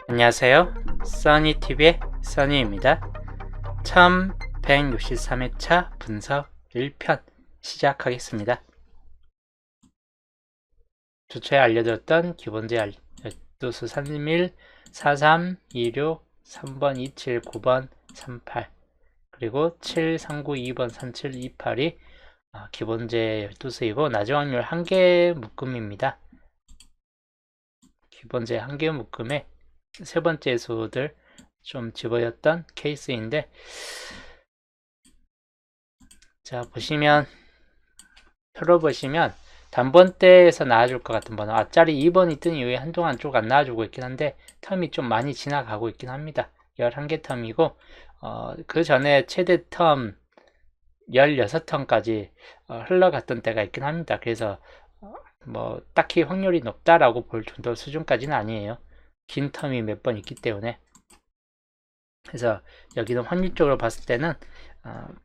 안녕하세요. 써니TV의 써니입니다. 1163회차 분석 1편 시작하겠습니다. 주초에 알려드렸던 기본제 12수 31, 43, 26, 3번, 27, 9번, 38 그리고 7, 39, 2번, 37, 28이 기본제 12수이고 낮은 확률 1개 묶음입니다. 기본제 1개 묶음에 세 번째 수들 좀 집어였던 케이스인데, 자 보시면 표로 보시면 단번대에서 나와줄 것 같은 번호 앞자리 2번이 뜬 이후에 한동안 쭉 안 나와주고 있긴 한데 텀이 좀 많이 지나가고 있긴 합니다. 11개 텀이고 그 전에 최대 텀 16텀까지 흘러갔던 때가 있긴 합니다. 그래서 뭐 딱히 확률이 높다라고 볼 정도 수준까지는 아니에요. 긴 텀이 몇 번 있기 때문에. 그래서 여기는 확률적으로 봤을 때는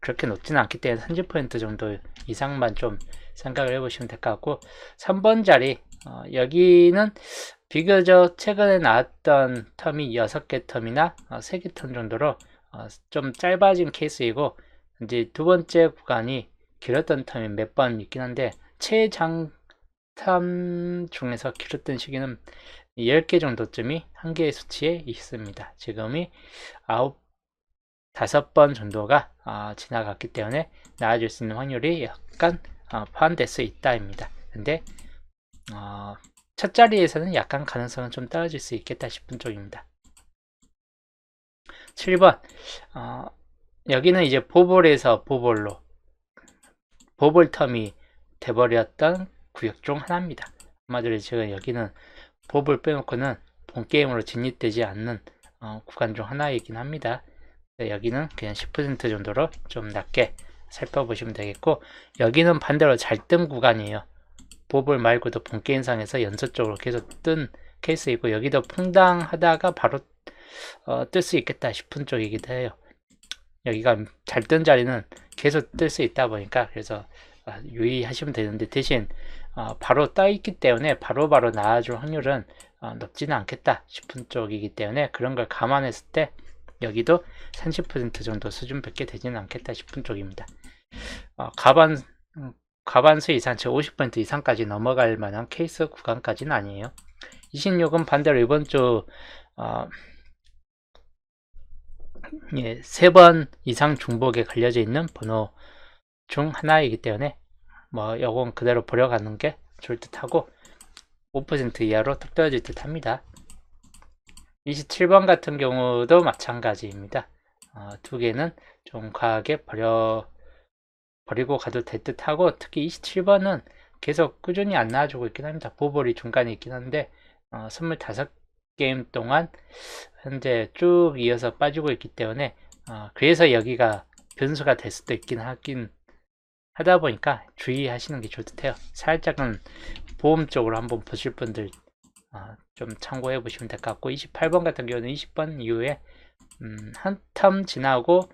그렇게 높지는 않기 때문에 30% 정도 이상만 좀 생각을 해보시면 될 것 같고, 3번 자리 여기는 비교적 최근에 나왔던 텀이 6개 텀이나 3개 텀 정도로 좀 짧아진 케이스이고, 이제 두 번째 구간이 길었던 텀이 몇 번 있긴 한데 최장 텀 중에서 길었던 시기는 10개 정도쯤이 한 개의 수치에 있습니다. 지금이 5번 정도가 지나갔기 때문에 나아질 수 있는 확률이 약간 포함될 수 있다입니다. 근데 첫 자리에서는 약간 가능성은 좀 떨어질 수 있겠다 싶은 쪽입니다. 7번 여기는 이제 보볼에서 보볼로 보볼 텀이 돼버렸던 구역 중 하나입니다. 한마디로 지금 여기는 보볼 빼놓고는 본게임으로 진입되지 않는 구간 중 하나이긴 합니다. 여기는 그냥 10% 정도로 좀 낮게 살펴보시면 되겠고, 여기는 반대로 잘 뜬 구간이에요. 보볼 말고도 본게임상에서 연속적으로 계속 뜬 케이스이고, 여기도 퐁당하다가 바로 뜰 수 있겠다 싶은 쪽이기도 해요. 여기가 잘 뜬 자리는 계속 뜰 수 있다 보니까, 그래서 유의하시면 되는데, 대신 바로 떠 있기 때문에 바로바로 나와줄 확률은 높지는 않겠다 싶은 쪽이기 때문에, 그런 걸 감안했을 때 여기도 30% 정도 수준밖에 되지는 않겠다 싶은 쪽입니다. 과반수 이상, 즉 50% 이상까지 넘어갈 만한 케이스 구간까지는 아니에요. 26은 반대로 이번 주 3번 이상 중복에 걸려져 있는 번호 중 하나이기 때문에 뭐 요건 그대로 버려가는 게 좋을 듯 하고, 5% 이하로 뚝 떨어질 듯 합니다. 27번 같은 경우도 마찬가지입니다. 두 개는 좀 과하게 버리고 가도 될 듯 하고, 특히 27번은 계속 꾸준히 안 나와주고 있긴 합니다. 보볼이 중간에 있긴 한데 25게임 동안 현재 쭉 이어서 빠지고 있기 때문에 그래서 여기가 변수가 될 수도 있긴 하다 보니까 주의하시는 게 좋을 듯해요. 살짝은 보험 쪽으로 한번 보실 분들 좀 참고해 보시면 될 것 같고, 28번 같은 경우는 20번 이후에 한 텀 지나고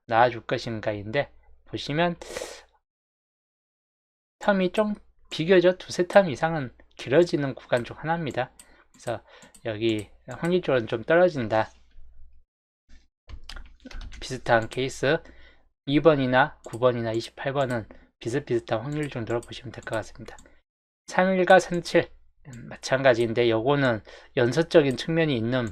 나와줄 것인가인데, 보시면 텀이 좀 비교적 두세 텀 이상은 길어지는 구간 중 하나입니다. 그래서 여기 확률적으로는 좀 떨어진다. 비슷한 케이스 2번이나 9번이나 28번은 비슷비슷한 확률 정도로 보시면 될 것 같습니다. 31과 37 마찬가지인데, 요거는 연속적인 측면이 있는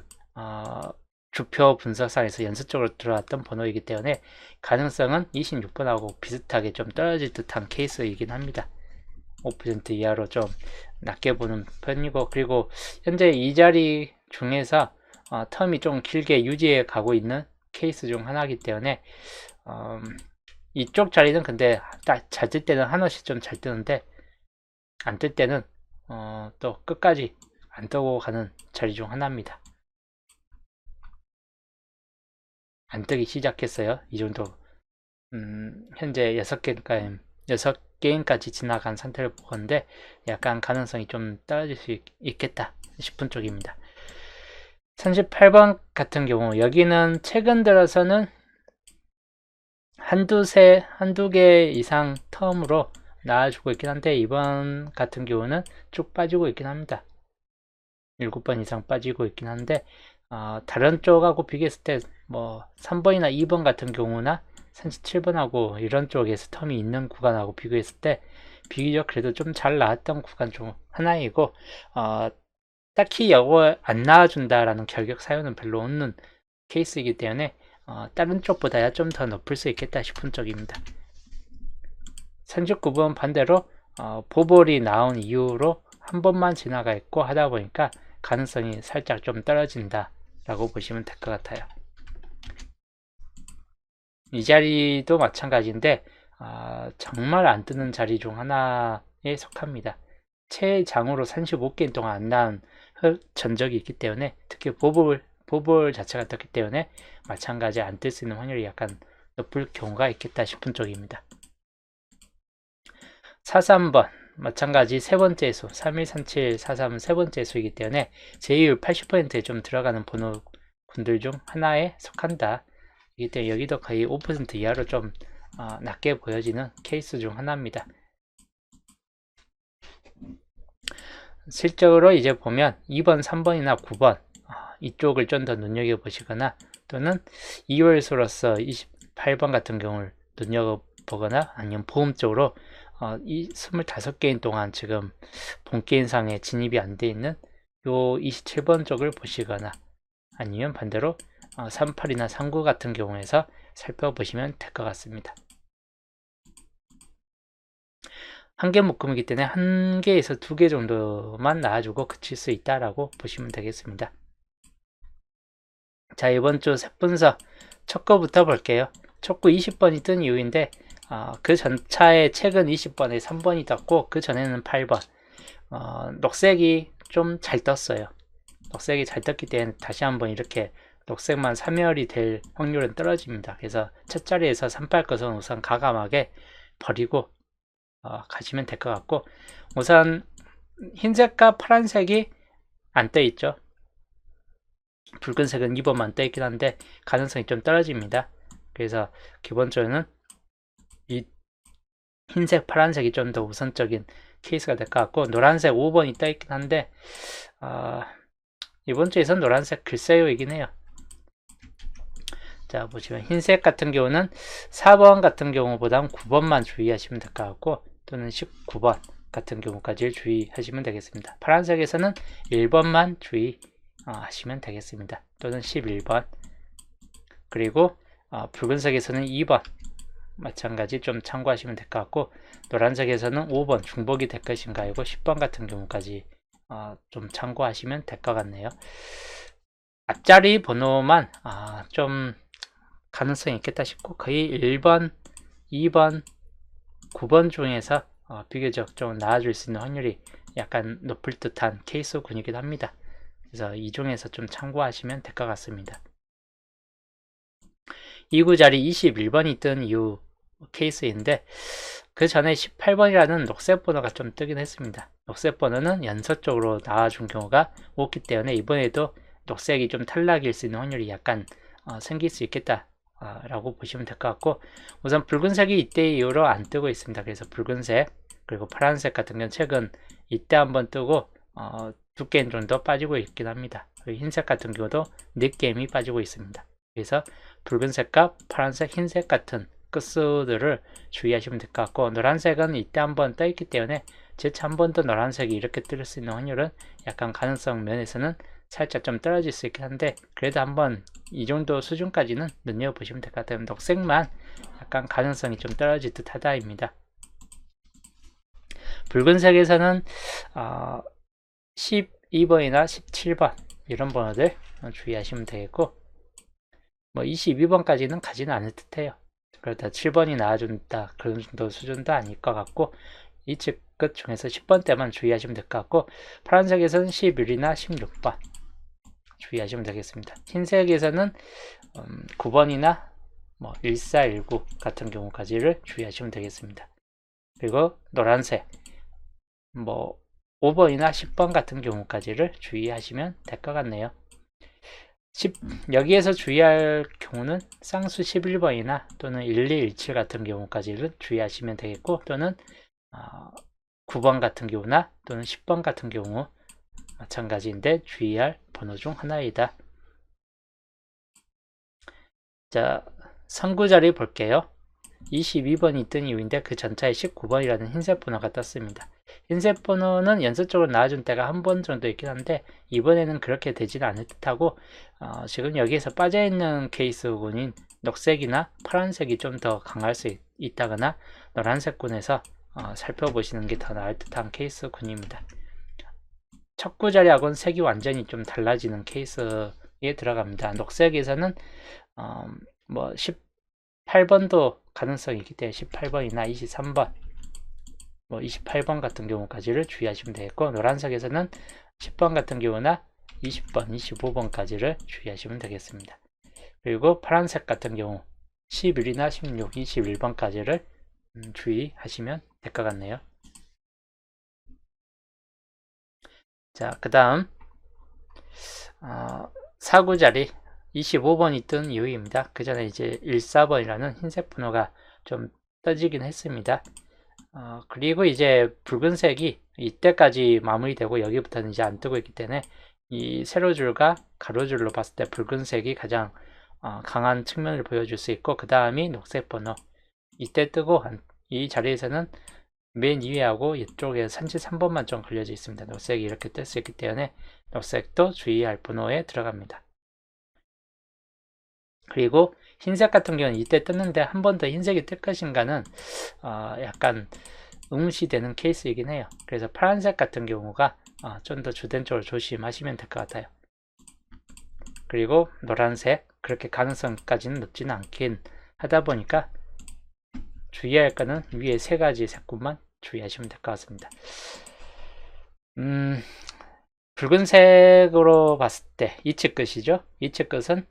주표 분석상에서 연속적으로 들어왔던 번호이기 때문에 가능성은 26번하고 비슷하게 좀 떨어질 듯한 케이스이긴 합니다. 5% 이하로 좀 낮게 보는 편이고, 그리고 현재 이 자리 중에서 텀이 좀 길게 유지해 가고 있는 케이스 중 하나이기 때문에 이쪽 자리는 근데 잘 뜰 때는 한없이 좀 잘 뜨는데, 안 뜰 때는 또 끝까지 안 뜨고 가는 자리 중 하나입니다. 안 뜨기 시작했어요. 이 정도 현재 6게임까지 지나간 상태를 보건데 약간 가능성이 좀 떨어질 수 있겠다 싶은 쪽입니다. 38번 같은 경우 여기는 최근 들어서는 한두 개 이상 텀으로 나와주고 있긴 한데, 이번 같은 경우는 쭉 빠지고 있긴 합니다. 7번 이상 빠지고 있긴 한데 다른 쪽하고 비교했을 때 뭐 3번이나 2번 같은 경우나 37번하고 이런 쪽에서 텀이 있는 구간하고 비교했을 때 비교적 그래도 좀 잘 나왔던 구간 중 하나이고 딱히 이거 안 나와준다라는 결격 사유는 별로 없는 케이스이기 때문에 다른 쪽보다야 좀 더 높을 수 있겠다 싶은 쪽입니다. 39번 반대로 보볼이 나온 이후로 한 번만 지나가 있고 하다 보니까 가능성이 살짝 좀 떨어진다 라고 보시면 될 것 같아요. 이 자리도 마찬가지인데 정말 안 뜨는 자리 중 하나에 속합니다. 최장으로 35게임 동안 안 나온 전적이 있기 때문에 특히 보볼 자체가 떴기 때문에 마찬가지 안 뜰 수 있는 확률이 약간 높을 경우가 있겠다 싶은 쪽입니다. 43번 마찬가지 세 번째 수 3137, 43은 세 번째 수이기 때문에 제이율 80%에 좀 들어가는 번호군들 중 하나에 속한다. 이기 때문에 여기도 거의 5% 이하로 좀 낮게 보여지는 케이스 중 하나입니다. 실적으로 이제 보면 2번, 3번이나 9번 이쪽을 좀 더 눈여겨보시거나 또는 2월수로서 28번 같은 경우를 눈여겨보거나 아니면 보험 쪽으로 이 25게임 동안 지금 본게임상에 진입이 안 돼 있는 요 27번 쪽을 보시거나 아니면 반대로 38이나 39 같은 경우에서 살펴보시면 될 것 같습니다. 한 개 묶음이기 때문에 한 개에서 2개 정도만 나와주고 그칠 수 있다라고 보시면 되겠습니다. 자, 이번 주 색분석 첫 거부터 볼게요. 첫구 20번이 뜬 이유인데 그 전차에 최근 20번에 3번이 떴고 그 전에는 8번 녹색이 좀 잘 떴어요. 녹색이 잘 떴기 때문에 다시 한번 이렇게 녹색만 3열이 될 확률은 떨어집니다. 그래서 첫 자리에서 38 것은 우선 과감하게 버리고 가시면 될 것 같고 우선 흰색과 파란색이 안 떠 있죠. 붉은색은 2번만 떠 있긴 한데 가능성이 좀 떨어집니다. 그래서 기본적으로는 이 흰색, 파란색이 좀 더 우선적인 케이스가 될 것 같고 노란색 5번이 떠 있긴 한데 이번 주에선 노란색 글쎄요이긴 해요. 자, 보시면 흰색 같은 경우는 4번 같은 경우보다는 9번만 주의하시면 될 것 같고 또는 19번 같은 경우까지 주의하시면 되겠습니다. 파란색에서는 1번만 주의하시면 되겠습니다. 또는 11번 그리고 붉은색에서는 2번 마찬가지 좀 참고하시면 될 것 같고 노란색에서는 5번 중복이 될 것인가 이고 10번 같은 경우까지 좀 참고하시면 될 것 같네요. 앞자리 번호만 좀 가능성이 있겠다 싶고 거의 1번, 2번, 9번 중에서 비교적 좀 나아질 수 있는 확률이 약간 높을 듯한 케이스군이긴 합니다. 그래서 이 중에서 좀 참고하시면 될 것 같습니다. 2구 자리 21번이 뜬 이후 케이스인데 그 전에 18번이라는 녹색 번호가 좀 뜨긴 했습니다. 녹색 번호는 연속적으로 나와준 경우가 없기 때문에 이번에도 녹색이 좀 탈락일 수 있는 확률이 약간 생길 수 있겠다 라고 보시면 될 것 같고 우선 붉은색이 이때 이후로 안 뜨고 있습니다. 그래서 붉은색 그리고 파란색 같은 경우는 최근 이때 한번 뜨고 2게임 정도 빠지고 있긴 합니다. 그리고 흰색 같은 경우도 4게임이 빠지고 있습니다. 그래서 붉은색과 파란색, 흰색 같은 끝수들을 주의하시면 될 것 같고 노란색은 이때 한번 떠 있기 때문에 재차 한 번 더 노란색이 이렇게 뜰 수 있는 확률은 약간 가능성 면에서는 살짝 좀 떨어질 수 있긴 한데 그래도 한번 이 정도 수준까지는 눈여보시면 될 것 같아요. 녹색만 약간 가능성이 좀 떨어질 듯 하다입니다. 붉은색에서는 12번이나 17번 이런 번호들 주의하시면 되겠고 뭐 22번까지는 가지는 않을 듯 해요. 그렇다 7번이 나와준다 그런 정도 수준도 아닐 것 같고 이측 끝 중에서 10번 때만 주의하시면 될 것 같고 파란색에서는 11이나 16번 주의하시면 되겠습니다. 흰색에서는 9번이나 뭐 1419 같은 경우까지를 주의하시면 되겠습니다. 그리고 노란색 뭐 5번이나 10번 같은 경우까지를 주의하시면 될 것 같네요. 여기에서 주의할 경우는 쌍수 11번이나 또는 1217 같은 경우까지를 주의하시면 되겠고 또는 9번 같은 경우나 또는 10번 같은 경우 마찬가지인데 주의할 번호 중 하나이다. 자, 선구 자리 볼게요. 22번이 뜬 이유인데 그 전차에 19번이라는 흰색 번호가 떴습니다. 흰색 번호는 연속적으로 나와준 때가 한 번 정도 있긴 한데 이번에는 그렇게 되지는 않을 듯하고 지금 여기에서 빠져있는 케이스군인 녹색이나 파란색이 좀 더 강할 수 있다거나 노란색군에서 살펴보시는 게 더 나을 듯한 케이스군입니다. 첫 구자리하고는 색이 완전히 좀 달라지는 케이스에 들어갑니다. 녹색에서는 뭐 18번도 가능성이 있기 때문에 18번이나 23번, 뭐 28번 같은 경우까지를 주의하시면 되겠고, 노란색에서는 10번 같은 경우나 20번, 25번까지를 주의하시면 되겠습니다. 그리고 파란색 같은 경우 11이나 16, 21번까지를 주의하시면 될 것 같네요. 자, 그 다음 4구자리 25번이 뜬 이유입니다. 그 전에 이제 14번이라는 흰색 번호가 좀 떠지긴 했습니다. 그리고 이제 붉은색이 이때까지 마무리되고 여기부터는 이제 안 뜨고 있기 때문에 이 세로줄과 가로줄로 봤을 때 붉은색이 가장 강한 측면을 보여줄 수 있고, 그 다음이 녹색 번호 이때 뜨고 이 자리에서는 맨 위에하고 이쪽에 33번만 좀 걸려져 있습니다. 녹색이 이렇게 뜰 수 있기 때문에 녹색도 주의할 번호에 들어갑니다. 그리고 흰색 같은 경우는 이때 떴는데 한 번 더 흰색이 뜰 것인가는 약간 의문시되는 케이스이긴 해요. 그래서 파란색 같은 경우가 좀 더 주된적으로 조심하시면 될 것 같아요. 그리고 노란색, 그렇게 가능성까지는 높지는 않긴 하다 보니까 주의할 거는 위에 세 가지 색군만 주의하시면 될 것 같습니다. 붉은색으로 봤을 때 이치 끝이죠. 이치 끝은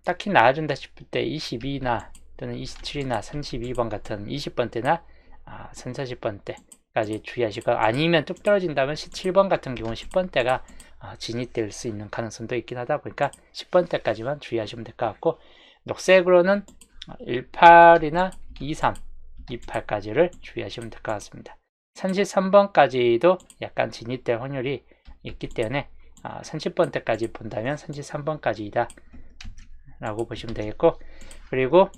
딱히 나아준다 싶을 때 22나 또는 27이나 32번 같은 20번 때나 3, 40번 때까지 주의하시고, 아니면 뚝 떨어진다면 17번 같은 경우는 10번 때가 진입될 수 있는 가능성도 있긴 하다 보니까 10번 때까지만 주의하시면 될 것 같고, 녹색으로는 18이나 23, 28까지를 주의하시면 될 것 같습니다. 33번까지도 약간 진입될 확률이 있기 때문에 30번 때까지 본다면 33번까지이다 라고 보시면 되겠고, 그리고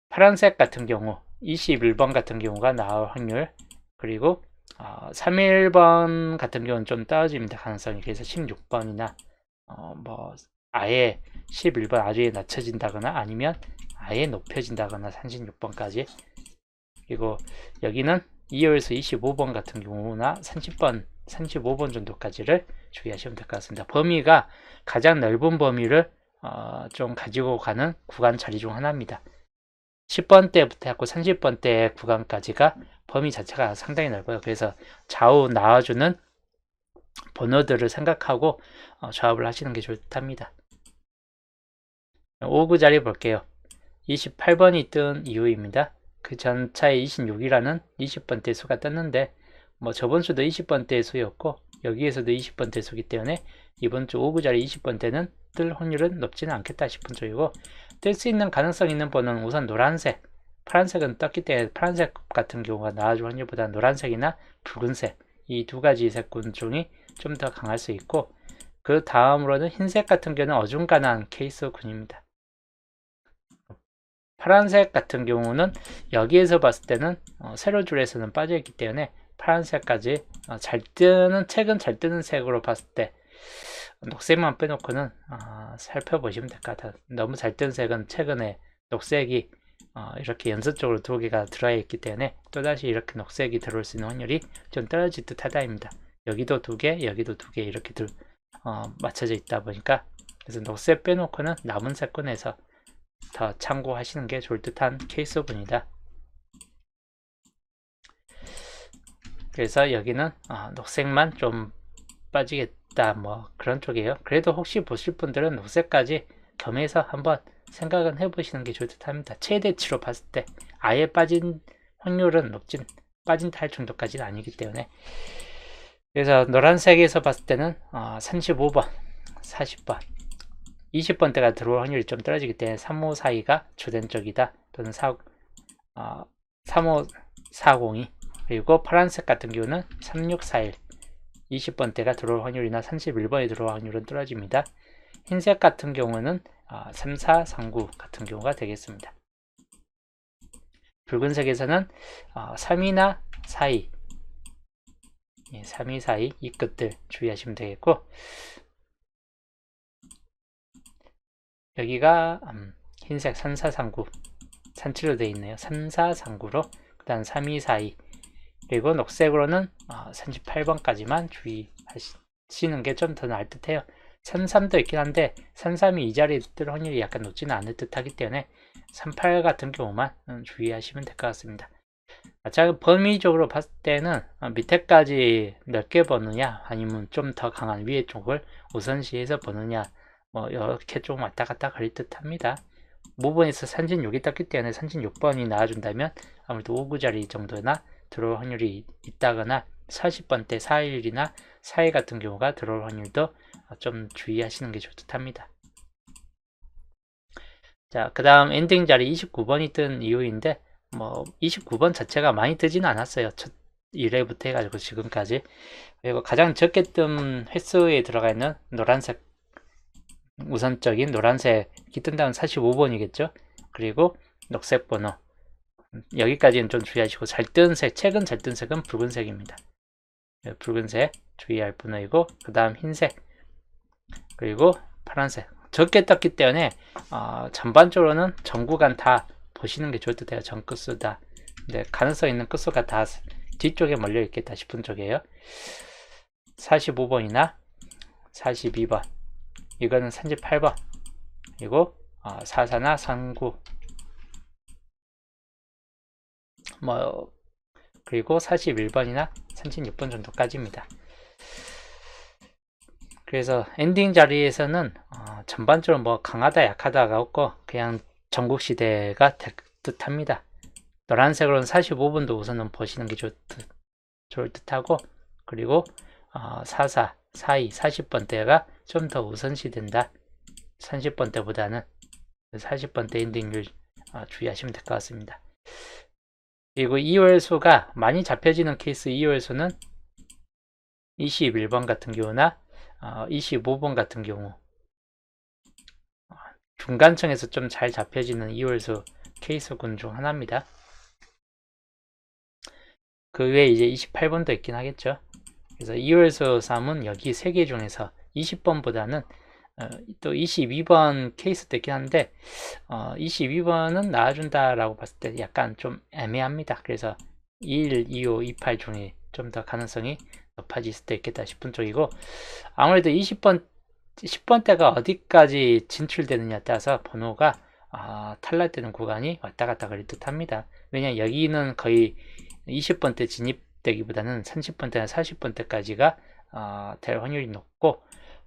파란색 같은 경우 21번 같은 경우가 나올 확률, 그리고 31번 같은 경우는 좀 떨어집니다. 가능성이. 그래서 16번이나 뭐 아예 11번 아주 낮춰진다거나 아니면 아예 높여진다거나 36번까지, 그리고 여기는 2호에서 25번 같은 경우나 30번, 35번 정도까지를 주의하시면 될 것 같습니다. 범위가 가장 넓은 범위를 좀 가지고 가는 구간 자리 중 하나입니다. 10번 때부터 해서 30번 대 구간까지가 범위 자체가 상당히 넓어요. 그래서 좌우 나와주는 번호들을 생각하고 조합을 하시는 게 좋답니다. 5구 자리 볼게요. 28번이 뜬 이유입니다. 그 전차에 26이라는 20번대 수가 떴는데 뭐 저번 주도 20번대 수였고 여기에서도 20번대 수기 때문에 이번 주 5구 자리 20번대는 뜰 확률은 높지는 않겠다 싶은 쪽이고, 뜰 수 있는 가능성 있는 번호는 우선 노란색, 파란색은 떴기 때문에 파란색 같은 경우가 나와줄 확률보다 노란색이나 붉은색, 이 두 가지 색군 중이 좀 더 강할 수 있고, 그 다음으로는 흰색 같은 경우는 어중간한 케이스군입니다. 파란색 같은 경우는 여기에서 봤을 때는 세로줄에서는 빠져있기 때문에 파란색까지 잘 뜨는, 책은 잘 뜨는 색으로 봤을 때 녹색만 빼놓고는 살펴보시면 될 것 같아요. 너무 잘 뜨는 색은 최근에 녹색이 이렇게 연속적으로 두 개가 들어와 있기 때문에 또다시 이렇게 녹색이 들어올 수 있는 확률이 좀 떨어질 듯 하다입니다. 여기도 두 개, 여기도 두 개 이렇게 맞춰져 있다 보니까, 그래서 녹색 빼놓고는 남은 색군에서 더 참고하시는 게 좋을 듯한 케이스군이다. 그래서 여기는 녹색만 좀 빠지겠다 뭐 그런 쪽이에요. 그래도 혹시 보실 분들은 녹색까지 겸해서 한번 생각은 해보시는 게 좋을 듯 합니다. 최대치로 봤을 때 아예 빠진 확률은 빠진다 할 정도까지는 아니기 때문에. 그래서 노란색에서 봤을 때는 35번, 40번, 20번대가 들어올 확률이 좀 떨어지기 때문에 3542가 주된 쪽이다, 또는 35402, 그리고 파란색 같은 경우는 3641, 20번대가 들어올 확률이나 31번이 들어올 확률은 떨어집니다. 흰색 같은 경우는 3, 4, 3, 9 같은 경우가 되겠습니다. 붉은색에서는 3이나 4이 3, 2, 4, 2 이 끝들 주의하시면 되겠고, 여기가 흰색 3, 4, 3, 9 산칠로 되어 있네요. 3, 4, 3, 9로 그 다음 3, 2, 4, 2 그리고 녹색으로는 38번까지만 주의하시는 게 좀 더 나을 듯해요. 33도 있긴 한데 33이 이 자리에 뜰 확률이 약간 높지는 않을 듯 하기 때문에 38 같은 경우만 주의하시면 될 것 같습니다. 자, 범위적으로 봤을 때는 밑에까지 넓게 보느냐 아니면 좀 더 강한 위에 쪽을 우선시해서 보느냐 뭐 이렇게 좀 왔다 갔다 거릴 듯 합니다. 모번에서 산진 6이 떴기 때문에 산진 6번이 나와준다면 아무래도 5구자리 정도나 들어올 확률이 있다거나 40번대 4일이나 4일 같은 경우가 들어올 확률도 좀 주의하시는 게 좋듯 합니다. 자, 그 다음 엔딩 자리 29번이 뜬 이유인데 뭐 29번 자체가 많이 뜨지는 않았어요. 첫 1회부터 해가지고 지금까지. 그리고 가장 적게 뜬 횟수에 들어가 있는 노란색, 우선적인 노란색이 뜬다면 45번이겠죠. 그리고 녹색 번호 여기까지는 좀 주의하시고, 잘 뜬 색, 최근 잘 뜬 색은 붉은색입니다. 붉은색 주의할 번호이고, 그 다음 흰색, 그리고 파란색. 적게 떴기 때문에 전반적으로는 전 구간 다 보시는 게 좋을 듯해요. 전 끝수 다. 근데 가능성 있는 끝수가 다 뒤쪽에 몰려 있겠다 싶은 쪽이에요. 45번이나 42번, 이거는 38번, 그리고 44나 39, 뭐 그리고 41번이나 36번 정도까지입니다. 그래서 엔딩 자리에서는 전반적으로 뭐 강하다 약하다가 없고 그냥 전국시대가 될 듯 합니다. 노란색으로는 45번도 우선은 보시는 게 좋을 듯 하고, 그리고 44, 42, 40번대가 좀 더 우선시 된다. 30번대보다는 40번대 엔딩률 주의하시면 될 것 같습니다. 그리고 2월수가 많이 잡혀지는 케이스 2월수는 21번 같은 경우나 25번 같은 경우, 중간층에서 좀 잘 잡혀지는 2월수 케이스군 중 하나입니다. 그 외에 이제 28번도 있긴 하겠죠. 그래서 2월수 3은 여기 3개 중에서 20번보다는 또 22번 케이스도 있긴 한데 22번은 나와준다라고 봤을 때 약간 좀 애매합니다. 그래서 21, 25, 28 중에 좀 더 가능성이 높아질 수도 있겠다 싶은 쪽이고, 아무래도 10번대가 어디까지 진출되느냐에 따라서 번호가 탈락되는 구간이 왔다 갔다 그릴 듯 합니다. 왜냐면 여기는 거의 20번대 진입되기보다는 30번대나 40번대까지가 될 확률이 높고,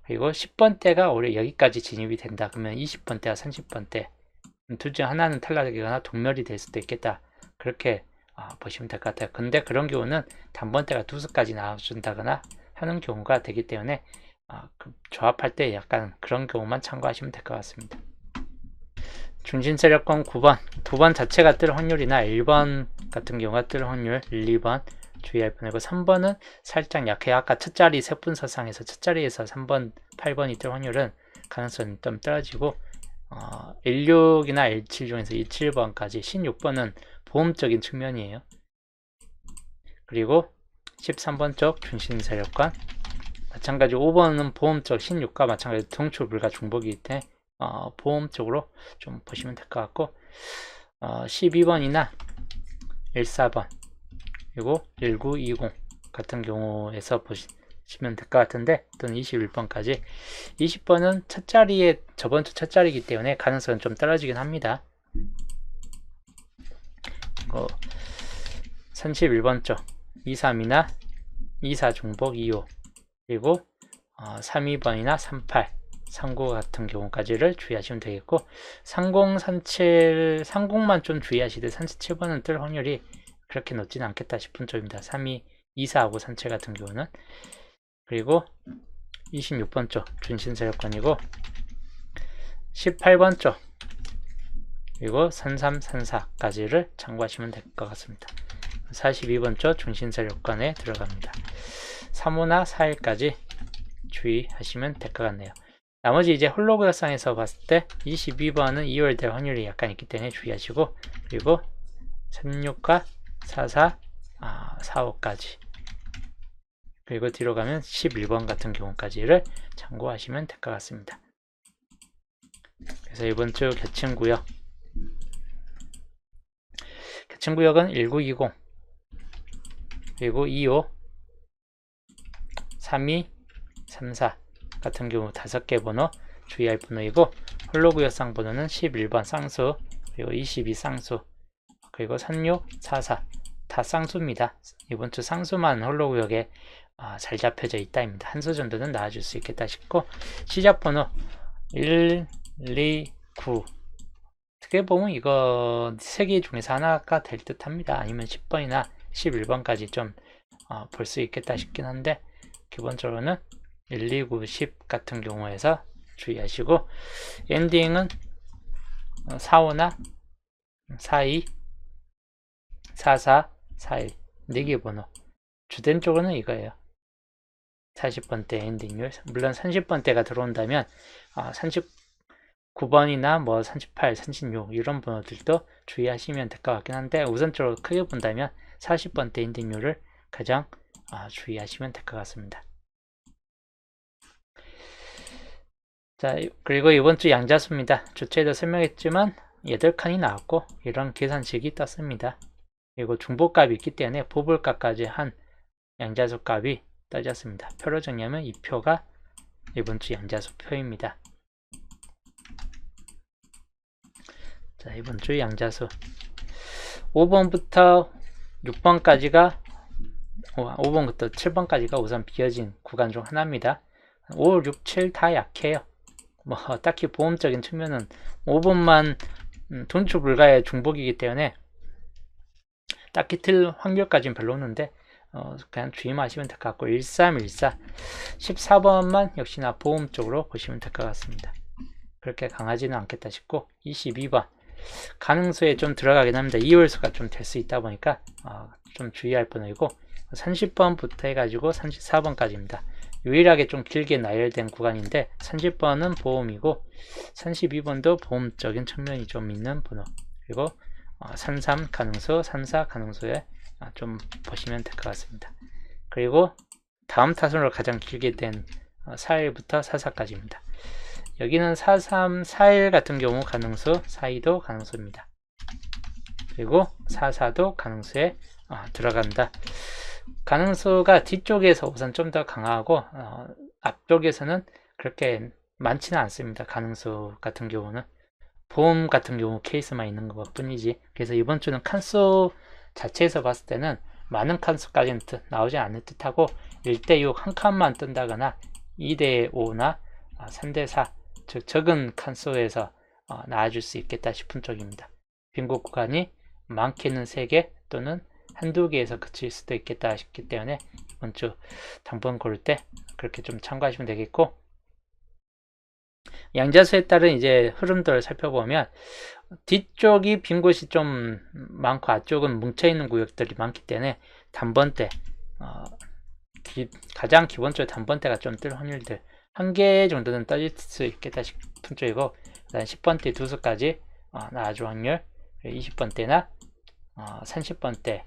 그리고 10번대가 오히려 여기까지 진입이 된다 그러면 20번대와 30번대 둘 중 하나는 탈락되거나 동멸이 될 수도 있겠다, 그렇게 보시면 될 것 같아요. 근데 그런 경우는 단번대가 2수까지 나와준다거나 하는 경우가 되기 때문에 조합할 때 약간 그런 경우만 참고하시면 될 것 같습니다. 중심세력권 9번, 2번 자체가 뜰 확률이나 1번 같은 경우가 뜰 확률 1, 2번 주의할 뻔이고, 3번은 살짝 약해요. 아까 첫 자리 세분서상에서 첫 자리에서 3번, 8번이 뜰 확률은 가능성이 좀 떨어지고, 16이나 17 중에서 27번까지 16번은 보험적인 측면이에요. 그리고 13번 쪽 중심세력권 마찬가지 5번은 보험적, 16과 마찬가지 동출 불가 중복이기 때문에 보험 쪽으로 좀 보시면 될 것 같고, 12번이나 14번 그리고 1920 같은 경우에서 보시면 될 것 같은데, 또는 21번까지 20번은 첫 자리에 저번 주 첫 자리이기 때문에 가능성은 좀 떨어지긴 합니다. 31번 쪽 23이나 24 중복 25, 그리고 32번이나 38, 39 같은 경우까지를 주의하시면 되겠고, 30, 37, 30만 좀 주의하시되 37번은 뜰 확률이 그렇게 높지는 않겠다 싶은 쪽입니다. 32, 24하고 37 같은 경우는. 그리고 26번 쪽 중심세력권이고, 18번 쪽 그리고 33, 34까지를 참고하시면 될 것 같습니다. 42번 쪽 중심세력권에 들어갑니다. 3호나 4일까지 주의하시면 될 것 같네요. 나머지 이제 홀로그램상에서 봤을 때 22번은 2월 될 확률이 약간 있기 때문에 주의하시고, 그리고 36과 44, 45까지, 그리고 뒤로 가면 11번 같은 경우까지를 참고하시면 될 것 같습니다. 그래서 이번 주 계층구역, 계층구역은 1920, 그리고 25, 32, 34 같은 경우 5개 번호 주의할 번호이고, 홀로구역상 번호는 11번 쌍수, 그리고 22 쌍수, 그리고 36, 44 다 쌍수입니다. 이번 주 쌍수만 홀로구역에 잘 잡혀져 있다입니다. 한 수 정도는 나와줄 수 있겠다 싶고, 시작 번호 1, 2, 9, 어떻게 보면 이거 3개 중에서 하나가 될 듯 합니다. 아니면 10번이나 11번까지 좀 볼 수 있겠다 싶긴 한데, 기본적으로는 1, 2, 9, 10 같은 경우에서 주의하시고, 엔딩은 45나 42, 44, 41 4개 번호. 주된 쪽으로는 이거예요. 40번대 엔딩률, 물론 30번대가 들어온다면 39번이나 뭐 38, 36 이런 번호들도 주의하시면 될 것 같긴 한데, 우선적으로 크게 본다면 40번대 엔딩률을 가장 주의하시면 될 것 같습니다. 자, 그리고 이번 주 양자수입니다. 주체에도 설명했지만 8칸이 나왔고 이런 계산식이 떴습니다. 그리고 중복값이 있기 때문에 보볼값까지 한 양자수 값이 떠졌습니다. 표로 정리하면 이 표가 이번 주 양자수 표입니다. 자, 이번 주 양자수 5번부터 6번까지가 5번부터 7번까지가 우선 비어진 구간 중 하나입니다. 5, 6, 7 다 약해요. 뭐 딱히 보험적인 측면은 5번만 동출 불가의 중복이기 때문에 딱히 틀 확률까지는 별로 없는데 그냥 주의하시면 될 것 같고, 1314 14번만 역시나 보험 쪽으로 보시면 될 것 같습니다. 그렇게 강하지는 않겠다 싶고, 22번 가능수에 좀 들어가긴 합니다. 2월수가 좀 될 수 있다 보니까 좀 주의할 번호이고, 30번부터 해가지고 34번까지입니다. 유일하게 좀 길게 나열된 구간인데 30번은 보험이고 32번도 보험적인 측면이 좀 있는 번호, 그리고 33 가능수, 34 가능수에 좀 보시면 될 것 같습니다. 그리고 다음 타순으로 가장 길게 된 4일부터 44까지입니다. 여기는 43, 41 같은 경우 가능수, 42도 가능수입니다. 그리고 44도 가능수에 들어간다. 가능수가 뒤쪽에서 우선 좀 더 강하고 앞쪽에서는 그렇게 많지는 않습니다. 가능수 같은 경우는 보험 같은 경우 케이스만 있는 것 뿐이지. 그래서 이번 주는 칸수 자체에서 봤을 때는 많은 칸수까지는 나오지 않을 듯하고, 1대6 한 칸만 뜬다거나 2대5나 3대4 즉 적은 칸수에서 나와줄 수 있겠다 싶은 쪽입니다. 빈곳 구간이 많게는 3개 또는 한두 개에서 그칠 수도 있겠다 싶기 때문에 이번 주 당번 고를 때 그렇게 좀 참고하시면 되겠고, 양자수에 따른 이제 흐름들을 살펴보면 뒤쪽이 빈 곳이 좀 많고 앞쪽은 뭉쳐있는 구역들이 많기 때문에 단번대 가장 기본적으로 단번대가 좀 뜰 확률들 1개 정도는 떠질 수 있겠다 싶은 쪽이고, 그다음 10번대 2수까지 나와줄 확률, 20번대나 30번대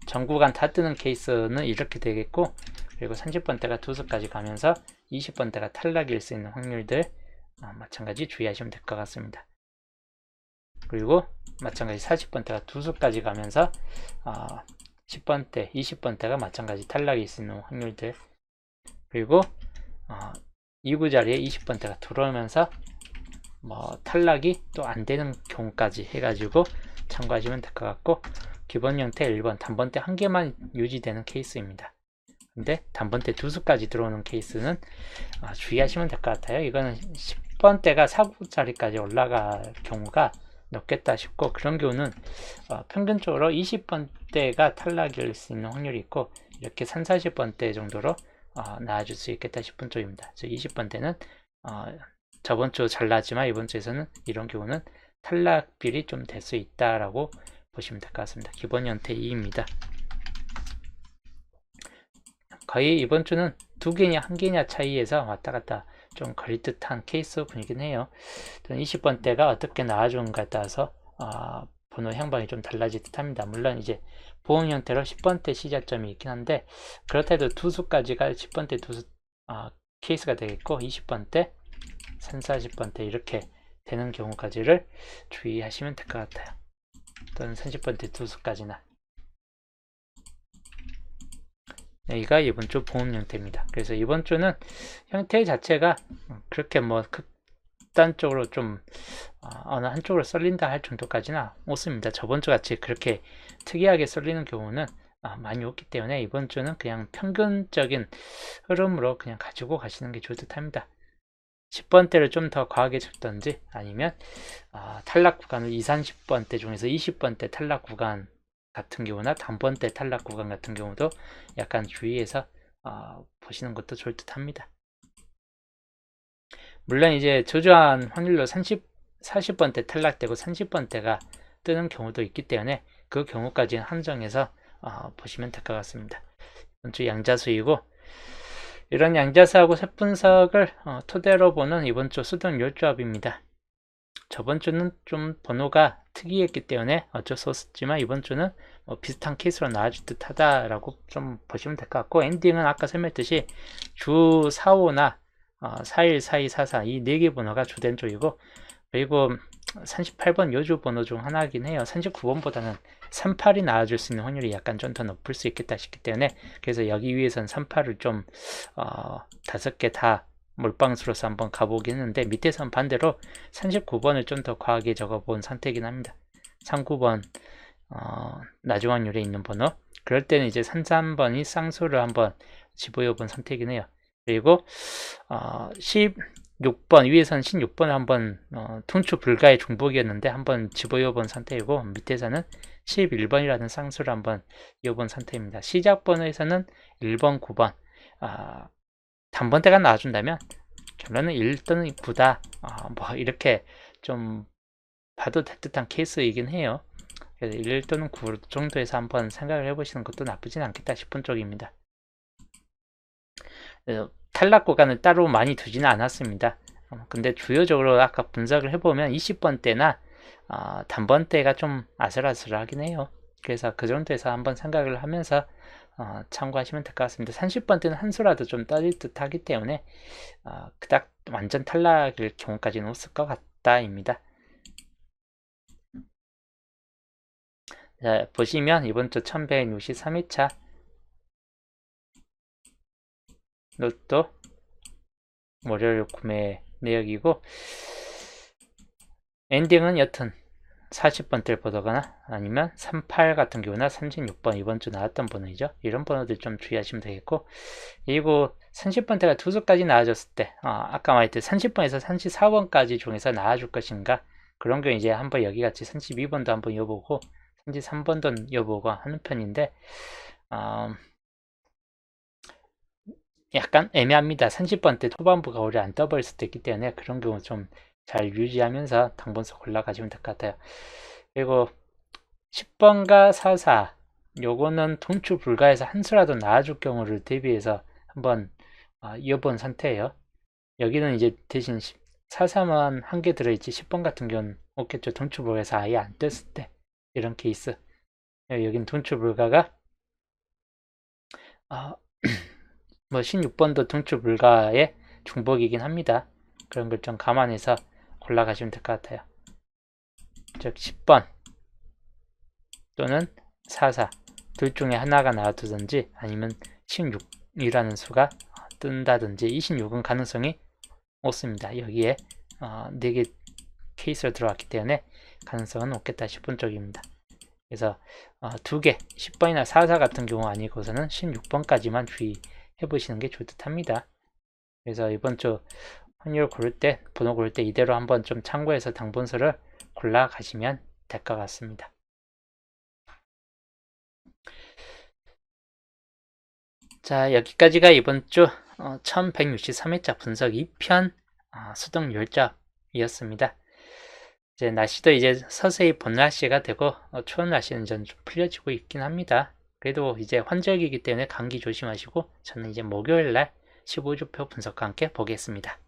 전구간 다 뜨는 케이스는 이렇게 되겠고, 그리고 30번대가 2수까지 가면서 20번대가 탈락일 수 있는 확률들 마찬가지 주의하시면 될 것 같습니다. 그리고 마찬가지 40번대가 2수까지 가면서 10번대, 20번대가 마찬가지 탈락일 수 있는 확률들, 그리고 2구 자리에 20번대가 들어오면서 탈락이 또 안되는 경우까지 해가지고 참고하시면 될 것 같고, 기본 형태 1번 단번대 1개만 유지되는 케이스입니다. 근데 단번대 2수까지 들어오는 케이스는 주의하시면 될 것 같아요. 이거는 10번대가 4구 자리까지 올라갈 경우가 높겠다 싶고, 그런 경우는 평균적으로 20번대가 탈락일 수 있는 확률이 있고, 이렇게 3, 40번대 정도로 나와줄 수 있겠다 싶은 쪽입니다. 즉 20번대는 저번 주 잘 나왔지만 이번 주에서는 이런 경우는 탈락비율이 좀 될 수 있다라고 보시면 될 것 같습니다. 기본 형태 2입니다. 거의 이번 주는 2개냐 1개냐 차이에서 왔다 갔다 좀 거릴 듯한 케이스 분이긴 해요. 20번대가 어떻게 나와주는가에 따라서 번호 향방이 좀 달라질 듯 합니다. 물론 이제 보험 형태로 10번대 시작점이 있긴 한데, 그렇다 해도 두수까지가 10번대 두수 케이스가 되겠고, 20번대, 3, 40번대 이렇게 되는 경우까지를 주의하시면 될 것 같아요. 또는 30번대 두수까지나. 여기가 이번 주 보험 형태입니다. 그래서 이번 주는 형태 자체가 그렇게 뭐 극단적으로 좀 어느 한쪽으로 쏠린다 할 정도까지는 없습니다. 저번 주 같이 그렇게 특이하게 쏠리는 경우는 많이 없기 때문에 이번 주는 그냥 평균적인 흐름으로 그냥 가지고 가시는 게 좋을 듯 합니다. 10번대를 좀 더 과하게 쳤던지, 아니면 탈락 구간을 2, 30번대 중에서 20번대 탈락 구간 같은 경우나 단번대 탈락 구간 같은 경우도 약간 주의해서 보시는 것도 좋을 듯 합니다. 물론 이제 저조한 확률로 40번대 탈락되고 30번대가 뜨는 경우도 있기 때문에 그 경우까지는 한정해서 보시면 될 것 같습니다. 이번 주 양자수이고, 이런 양자수하고 셋분석을 토대로 보는 이번 주 수동 요조합입니다. 저번 주는 좀 번호가 특이했기 때문에 어쩔 수 없었지만 이번 주는 비슷한 케이스로 나와줄 듯 하다라고 좀 보시면 될 것 같고, 엔딩은 아까 설명했듯이 주 4, 5나 41, 42, 44 이 4개 번호가 주된 쪽이고, 그리고 38번 요주 번호 중 하나이긴 해요. 39번보다는 38이 나와줄 수 있는 확률이 약간 좀 더 높을 수 있겠다 싶기 때문에, 그래서 여기 위에선 38을 좀 5개 다 몰빵수로서 한번 가보긴 했는데, 밑에선 반대로 39번을 좀 더 과하게 적어본 상태이긴 합니다. 39번 나중 확률에 있는 번호, 그럴 때는 이제 33번이 쌍수를 한번 집어여본 상태이긴 해요. 그리고 16번 위에서는 16번을 한번 통추 불가의 중복이었는데 한번 집어여본 상태이고, 밑에서는 11번이라는 쌍수를 한번 이어본 상태입니다. 시작 번호에서는 1번, 9번 단번대가 나와준다면 결론은 1 또는 9다 뭐 이렇게 좀 봐도 될 듯한 케이스이긴 해요. 그래서 1 또는 9 정도에서 한번 생각을 해보시는 것도 나쁘진 않겠다 싶은 쪽입니다. 탈락 구간을 따로 많이 두지는 않았습니다. 근데 주요적으로 아까 분석을 해보면 20번대나 단번대가 좀 아슬아슬하긴 해요. 그래서 그 정도에서 한번 생각을 하면서 참고하시면 될 것 같습니다. 30번대는 한 수라도 좀 떨릴 듯 하기 때문에 그닥 완전 탈락일 경우까지는 없을 것 같다입니다. 자, 보시면 이번 주 1163회차 로또 월요일 구매 내역이고, 엔딩은 여튼 40번대를 보거나 아니면 38 같은 경우나 36번 이번 주 나왔던 번호이죠. 이런 번호들 좀 주의하시면 되겠고, 그리고 30번대가 두 수까지 나와줬을 때 아까 말했듯 30번에서 34번까지 중에서 나와줄 것인가, 그런 경우 이제 한번 여기 같이 32번도 한번 이어보고 33번도 이어보고 하는 편인데 약간 애매합니다. 30번대 초반부가 오래 안 떠버릴 수도 있기 때문에 그런 경우 좀 잘 유지하면서 당번수 골라가시면 될 것 같아요. 그리고 10번과 44 요거는 통추 불가해서 한 수라도 나와줄 경우를 대비해서 한번 이어본 상태예요. 여기는 이제 대신 43은 한 개 들어있지 10번 같은 경우는 없겠죠. 통추 불가해서 아예 안 떴을 때 이런 케이스. 여긴 통추 불가가 뭐 16번도 통추 불가의 중복이긴 합니다. 그런 걸 좀 감안해서 골라가시면 될 것 같아요. 즉 10번 또는 44 둘 중에 하나가 나와두든지, 아니면 16이라는 수가 뜬다든지. 26은 가능성이 없습니다. 여기에 4개 케이스로 들어왔기 때문에 가능성은 없겠다 싶은 쪽입니다. 그래서 2개 10번이나 44 같은 경우 아니고서는 16번까지만 주의해 보시는 게 좋을 듯 합니다. 그래서 이번 주 확률 고를 때, 번호 고를 때 이대로 한번 좀 참고해서 당번수를 골라 가시면 될 것 같습니다. 자, 여기까지가 이번 주 1163회차 분석 2편 수동 요일잡이었습니다. 이제 날씨도 이제 서서히 봄 날씨가 되고 추운 날씨는 좀 풀려지고 있긴 합니다. 그래도 이제 환절기이기 때문에 감기 조심하시고 저는 이제 목요일 날 15주표 분석과 함께 보겠습니다.